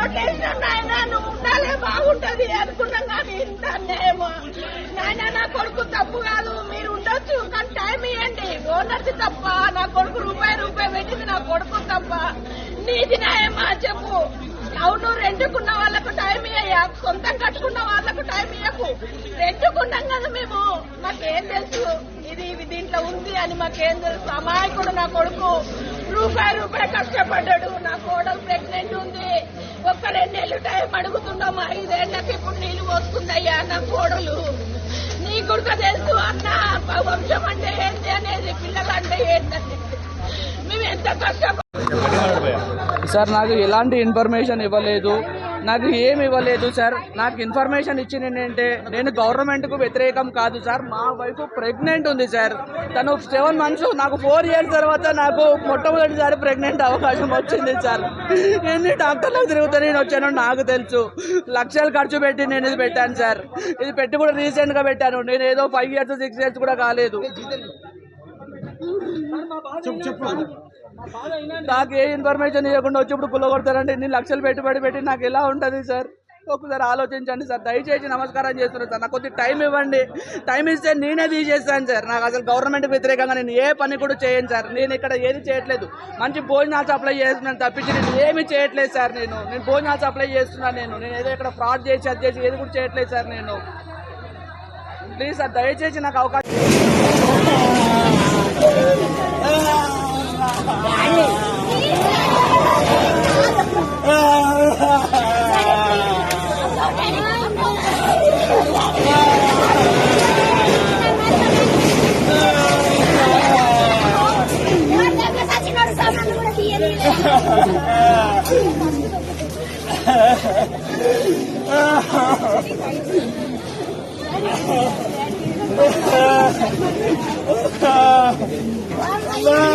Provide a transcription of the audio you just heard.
ఓటేసిన నాయన నువ్వు ఉండాలే బాగుంటది అనుకున్నాం కానీ ఇంత అన్యాయమో నాయన. నా కొడుకు తప్పు కాదు, మీరు ఉండొచ్చు కానీ టైం ఇవ్వండి. ఓనర్ది తప్ప, నా కొడుకు రూపాయి పెట్టింది నా కొడుకు తప్ప. నీది న్యాయమా చెప్పు. అవును, రెంట్కున్న వాళ్ళకు టైం ఇయ్యా, సొంతం కట్టుకున్న వాళ్ళకు టైం ఇయ్యకు. రెంట్కున్నాం కదా మేము, మాకేం తెలుసు ఇది దీంట్లో ఉంది అని మాకేం తెలుసు. అమాయకుడు నా కొడుకు రూపాయి కష్టపడ్డాడు. నా కోడలు ప్రెగ్నెంట్ ఉంది. ఒక్క 2 నెలలు టైం అడుగుతున్నాము. 5 ఏళ్ళకి ఇప్పుడు నీళ్లు పోస్తుందయ్యా నా కోడలు. నీ కొడుకు తెలుసు అన్న వంశం అంటే ఏంటి అనేది, పిల్లలు అంటే ఏంటని. మేము ఎంత కష్టపడ సార్ నాకు ఎలాంటి ఇన్ఫర్మేషన్ ఇవ్వలేదు, నాకు ఏమి ఇవ్వలేదు సార్. నాకు ఇన్ఫర్మేషన్ ఇచ్చింది ఏంటంటే నేను గవర్నమెంట్కు వ్యతిరేకం కాదు సార్. మా వైఫ్ ప్రెగ్నెంట్ ఉంది సార్. తను 7 months, నాకు 4 years తర్వాత నాకు మొట్టమొదటిసారి ప్రెగ్నెంట్ అవకాశం వచ్చింది సార్. ఎన్ని డాక్టర్లకు తిరుగుతూ నేను వచ్చానో నాకు తెలుసు. లక్షలు ఖర్చు పెట్టి నేను ఇది పెట్టాను సార్. ఇది పెట్టి కూడా రీసెంట్గా పెట్టాను. నేను ఏదో 5 years 6 years కూడా కాలేదు. నాకు ఏ ఇన్ఫర్మేషన్ ఇవ్వకుండా వచ్చి ఇప్పుడు కుల్లగొడతారంటే ఇన్ని లక్షలు పెట్టి నాకు ఎలా ఉంటుంది సార్? ఒకసారి ఆలోచించండి సార్. దయచేసి నమస్కారం చేస్తున్నాను సార్. నాకు కొద్దిగా టైం ఇవ్వండి. టైం ఇస్తే నేనే తీసేస్తాను సార్. నాకు అసలు గవర్నమెంట్ వ్యతిరేకంగా నేను ఏ పని కూడా చేయను సార్. నేను ఇక్కడ ఏది చేయట్లేదు. మంచి భోజనాలు సప్లై చేస్తున్నాను తప్పించి నేను ఏమీ చేయట్లేదు సార్. నేను భోజనాలు సప్లై చేస్తున్నాను. నేను ఏదో ఇక్కడ ఫ్రాడ్ చేసి అది చేసి ఏది కూడా చేయట్లేదు సార్. నేను ప్లీజ్ సార్ దయచేసి నాకు అవకాశం. Ah!